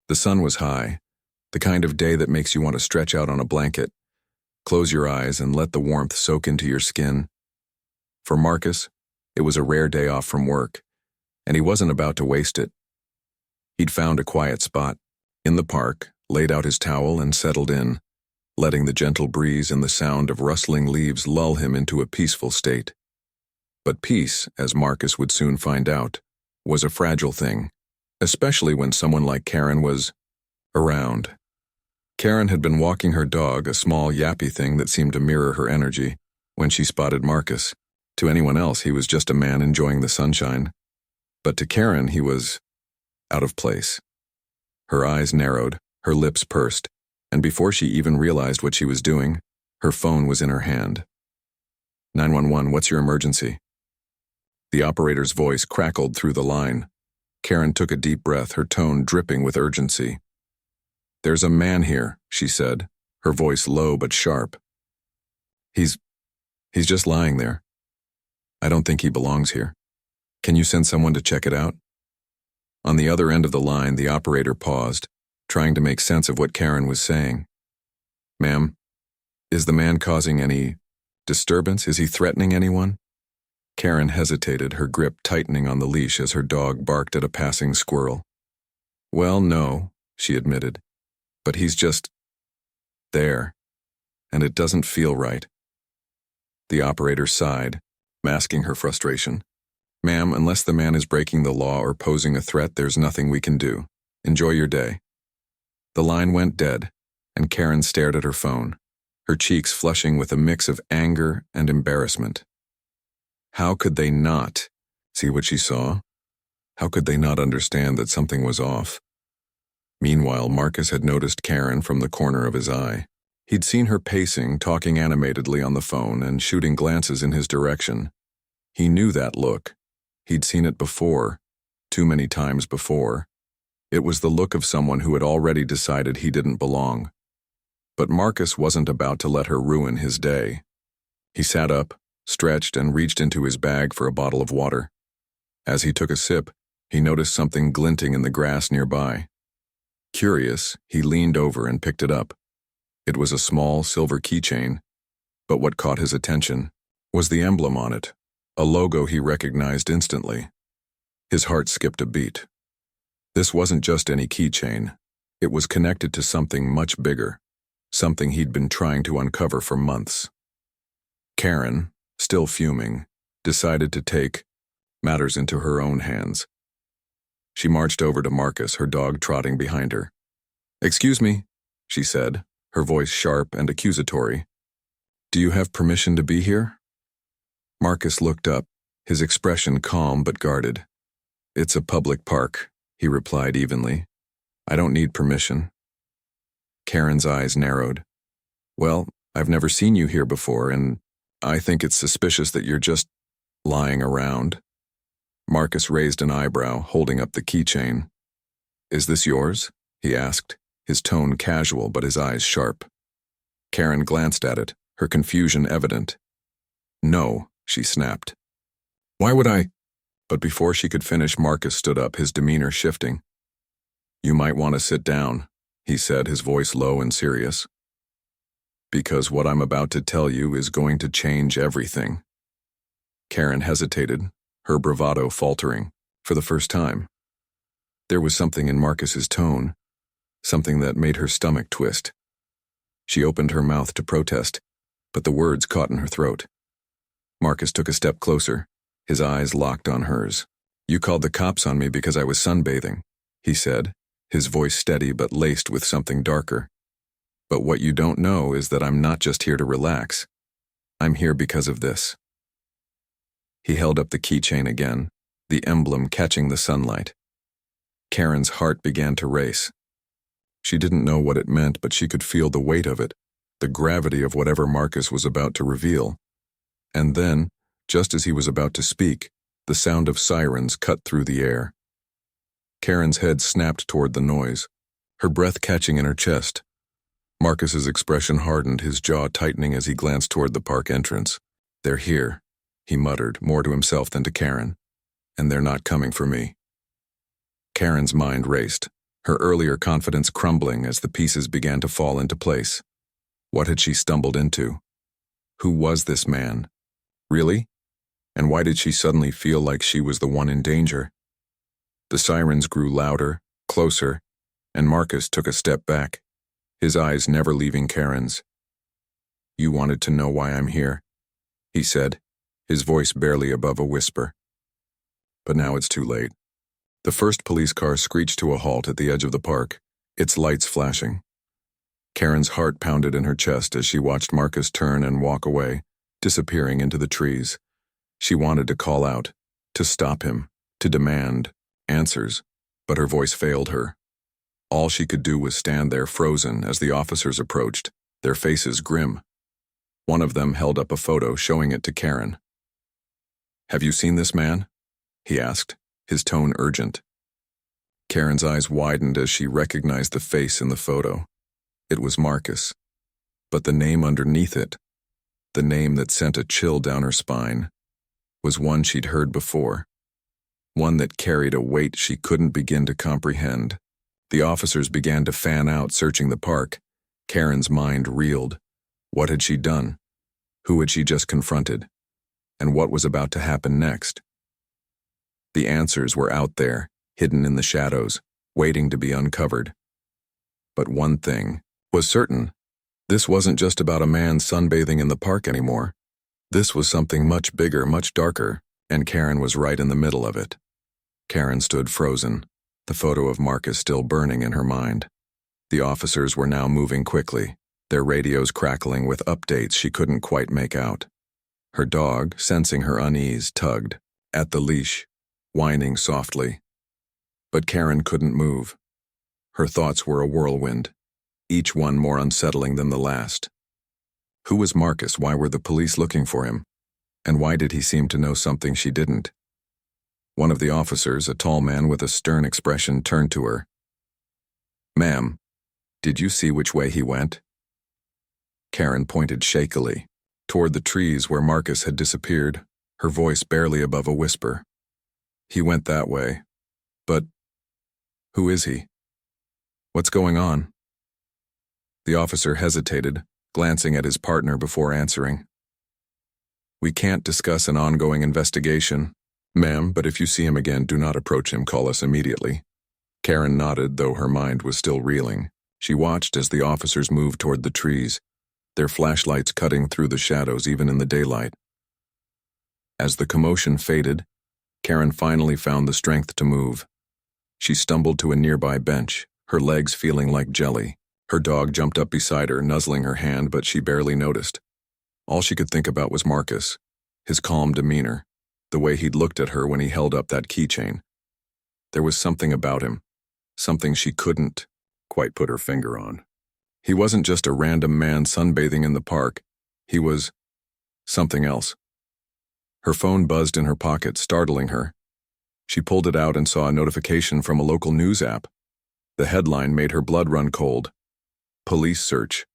The sun was high, the kind of day that makes you want to stretch out on a blanket, close your eyes and let the warmth soak into your skin. For Marcus, it was a rare day off from work, and he wasn't about to waste it. He'd found a quiet spot, in the park, laid out his towel and settled in, letting the gentle breeze and the sound of rustling leaves lull him into a peaceful state. But peace, as Marcus would soon find out, was a fragile thing, especially when someone like Karen was around. Karen had been walking her dog, a small yappy thing that seemed to mirror her energy, when she spotted Marcus. To anyone else, he was just a man enjoying the sunshine. But to Karen, he was out of place. Her eyes narrowed, her lips pursed, and before she even realized what she was doing, her phone was in her hand. 911, what's your emergency? The operator's voice crackled through the line. Karen took a deep breath, her tone dripping with urgency. There's a man here, she said, her voice low but sharp. He's just lying there. I don't think he belongs here. Can you send someone to check it out? On the other end of the line, the operator paused, trying to make sense of what Karen was saying. Ma'am, is the man causing any disturbance? Is he threatening anyone? Karen hesitated, her grip tightening on the leash as her dog barked at a passing squirrel. Well, no, she admitted, but he's just there, and it doesn't feel right. The operator sighed, masking her frustration. Ma'am, unless the man is breaking the law or posing a threat, there's nothing we can do. Enjoy your day. The line went dead, and Karen stared at her phone, her cheeks flushing with a mix of anger and embarrassment. How could they not see what she saw? How could they not understand that something was off? Meanwhile, Marcus had noticed Karen from the corner of his eye. He'd seen her pacing, talking animatedly on the phone, and shooting glances in his direction. He knew that look. He'd seen it before, too many times before. It was the look of someone who had already decided he didn't belong. But Marcus wasn't about to let her ruin his day. He sat up, stretched, and reached into his bag for a bottle of water. As he took a sip, he noticed something glinting in the grass nearby. Curious, he leaned over and picked it up. It was a small silver keychain, but what caught his attention was the emblem on it, a logo he recognized instantly. His heart skipped a beat. This wasn't just any keychain. It was connected to something much bigger, something he'd been trying to uncover for months. Karen, still fuming, decided to take matters into her own hands. She marched over to Marcus, her dog trotting behind her. Excuse me, she said, her voice sharp and accusatory. Do you have permission to be here? Marcus looked up, his expression calm but guarded. It's a public park, he replied evenly. I don't need permission. Karen's eyes narrowed. Well, I've never seen you here before, and I think it's suspicious that you're just lying around. Marcus raised an eyebrow, holding up the keychain. Is this yours? He asked, his tone casual but his eyes sharp. Karen glanced at it, her confusion evident. No, she snapped. Why would I? But before she could finish, Marcus stood up, his demeanor shifting. You might want to sit down, he said, his voice low and serious. Because what I'm about to tell you is going to change everything. Karen hesitated, her bravado faltering, for the first time. There was something in Marcus's tone, something that made her stomach twist. She opened her mouth to protest, but the words caught in her throat. Marcus took a step closer, his eyes locked on hers. You called the cops on me because I was sunbathing, he said, his voice steady but laced with something darker. But what you don't know is that I'm not just here to relax. I'm here because of this. He held up the keychain again, the emblem catching the sunlight. Karen's heart began to race. She didn't know what it meant, but she could feel the weight of it, the gravity of whatever Marcus was about to reveal. And then, just as he was about to speak, the sound of sirens cut through the air. Karen's head snapped toward the noise, her breath catching in her chest. Marcus's expression hardened, his jaw tightening as he glanced toward the park entrance. They're here, he muttered, more to himself than to Karen. And they're not coming for me. Karen's mind raced. her earlier confidence crumbling as the pieces began to fall into place. What had she stumbled into? Who was this man? Really? And why did she suddenly feel like she was the one in danger? The sirens grew louder, closer, and Marcus took a step back, his eyes never leaving Karen's. "You wanted to know why I'm here," he said, his voice barely above a whisper. But now it's too late. The first police car screeched to a halt at the edge of the park, its lights flashing. Karen's heart pounded in her chest as she watched Marcus turn and walk away, disappearing into the trees. She wanted to call out, to stop him, to demand answers, but her voice failed her. All she could do was stand there frozen as the officers approached, their faces grim. One of them held up a photo showing it to Karen. "Have you seen this man?" he asked, his tone urgent. Karen's eyes widened as she recognized the face in the photo. It was Marcus. But the name underneath it, the name that sent a chill down her spine, was one she'd heard before. One that carried a weight she couldn't begin to comprehend. The officers began to fan out, searching the park. Karen's mind reeled. What had she done? Who had she just confronted? And what was about to happen next? The answers were out there, hidden in the shadows, waiting to be uncovered. But one thing was certain. This wasn't just about a man sunbathing in the park anymore. This was something much bigger, much darker, and Karen was right in the middle of it. Karen stood frozen, the photo of Marcus still burning in her mind. The officers were now moving quickly, their radios crackling with updates she couldn't quite make out. Her dog, sensing her unease, tugged at the leash, whining softly. But Karen couldn't move. Her thoughts were a whirlwind, each one more unsettling than the last. Who was Marcus? Why were the police looking for him? And why did he seem to know something she didn't? One of the officers, a tall man with a stern expression, turned to her. "Ma'am, did you see which way he went?" Karen pointed shakily toward the trees where Marcus had disappeared, her voice barely above a whisper. "He went that way. But who is he? What's going on?" The officer hesitated, glancing at his partner before answering. "We can't discuss an ongoing investigation, ma'am, but if you see him again, do not approach him. Call us immediately." Karen nodded, though her mind was still reeling. She watched as the officers moved toward the trees, their flashlights cutting through the shadows even in the daylight. As the commotion faded, Karen finally found the strength to move. She stumbled to a nearby bench, her legs feeling like jelly. Her dog jumped up beside her, nuzzling her hand, but she barely noticed. All she could think about was Marcus, his calm demeanor, the way he'd looked at her when he held up that keychain. There was something about him, something she couldn't quite put her finger on. He wasn't just a random man sunbathing in the park. He was something else. Her phone buzzed in her pocket, startling her. She pulled it out and saw a notification from a local news app. The headline made her blood run cold. Police search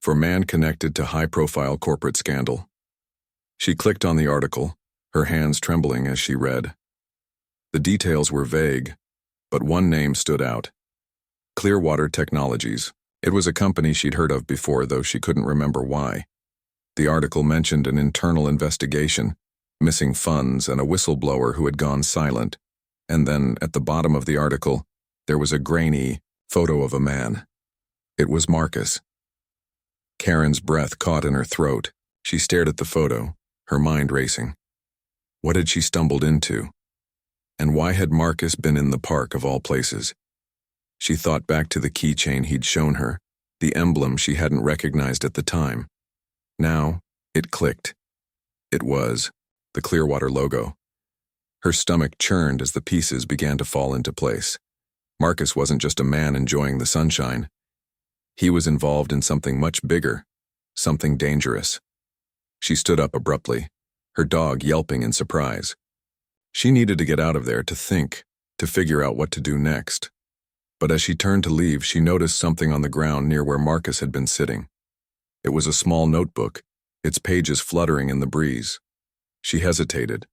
for man connected to high-profile corporate scandal. She clicked on the article, her hands trembling as she read. The details were vague, but one name stood out. Clearwater Technologies. It was a company she'd heard of before, though she couldn't remember why. The article mentioned an internal investigation, missing funds, and a whistleblower who had gone silent. And then, at the bottom of the article, there was a grainy photo of a man. It was Marcus. Karen's breath caught in her throat. She stared at the photo, her mind racing. What had she stumbled into? And why had Marcus been in the park of all places? She thought back to the keychain he'd shown her, the emblem she hadn't recognized at the time. Now, it clicked. It was the Clearwater logo. Her stomach churned as the pieces began to fall into place. Marcus wasn't just a man enjoying the sunshine. He was involved in something much bigger, something dangerous. She stood up abruptly, her dog yelping in surprise. She needed to get out of there, to think, to figure out what to do next. But as she turned to leave, she noticed something on the ground near where Marcus had been sitting. It was a small notebook, its pages fluttering in the breeze. She hesitated,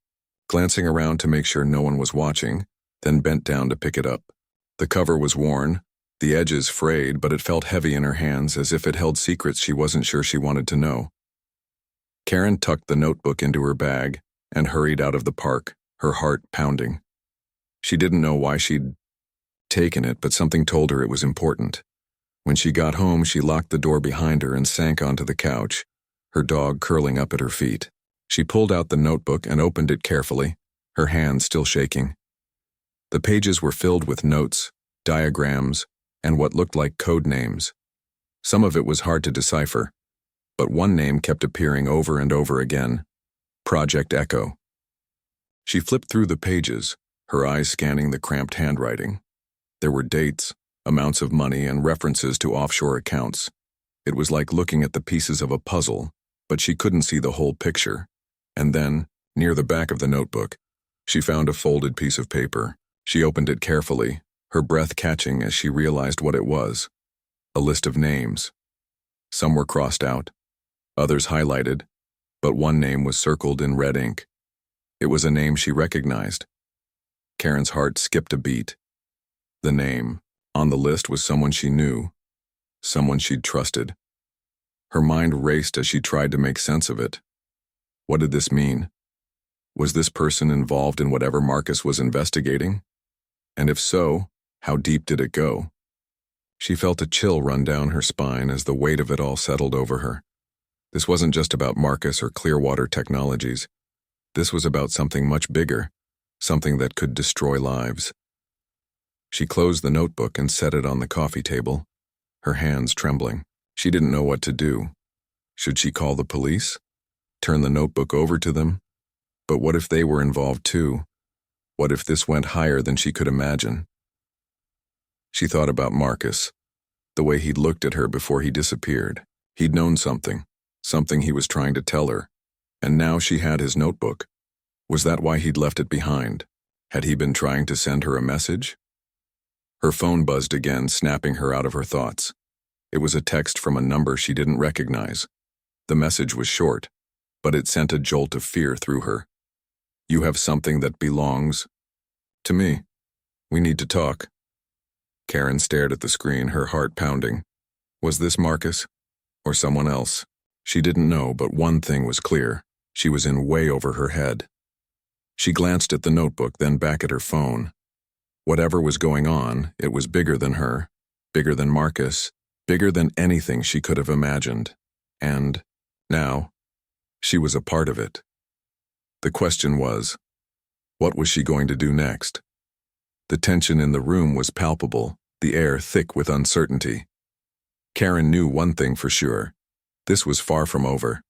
glancing around to make sure no one was watching, then bent down to pick it up. The cover was worn, the edges frayed, but it felt heavy in her hands as if it held secrets she wasn't sure she wanted to know. Karen tucked the notebook into her bag and hurried out of the park, her heart pounding. She didn't know why she'd taken it, but something told her it was important. When she got home, she locked the door behind her and sank onto the couch, her dog curling up at her feet. She pulled out the notebook and opened it carefully, her hands still shaking. The pages were filled with notes, diagrams, and what looked like code names. Some of it was hard to decipher, but one name kept appearing over and over again: Project Echo. She flipped through the pages, her eyes scanning the cramped handwriting. There were dates, amounts of money, and references to offshore accounts. It was like looking at the pieces of a puzzle, but she couldn't see the whole picture. And then, near the back of the notebook, she found a folded piece of paper. She opened it carefully, her breath catching as she realized what it was: a list of names. Some were crossed out, others highlighted, but one name was circled in red ink. It was a name she recognized. Karen's heart skipped a beat. The name on the list was someone she knew, someone she'd trusted. Her mind raced as she tried to make sense of it. What did this mean? Was this person involved in whatever Marcus was investigating? And if so, how deep did it go? She felt a chill run down her spine as the weight of it all settled over her. This wasn't just about Marcus or Clearwater Technologies. This was about something much bigger, something that could destroy lives. She closed the notebook and set it on the coffee table, her hands trembling. She didn't know what to do. Should she call the police? Turn the notebook over to them? But what if they were involved too? What if this went higher than she could imagine? She thought about Marcus, the way he'd looked at her before he disappeared. He'd known something he was trying to tell her. And now she had his notebook. Was that why he'd left it behind? Had he been trying to send her a message? Her phone buzzed again, snapping her out of her thoughts. It was a text from a number she didn't recognize. The message was short, but it sent a jolt of fear through her. "You have something that belongs to me. We need to talk." Karen stared at the screen, her heart pounding. Was this Marcus? Or someone else? She didn't know, but one thing was clear. She was in way over her head. She glanced at the notebook, then back at her phone. Whatever was going on, it was bigger than her, bigger than Marcus, bigger than anything she could have imagined. And now, she was a part of it. The question was, what was she going to do next? The tension in the room was palpable, the air thick with uncertainty. Karen knew one thing for sure. This was far from over.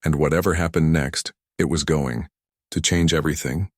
And whatever happened next, it was going to change everything.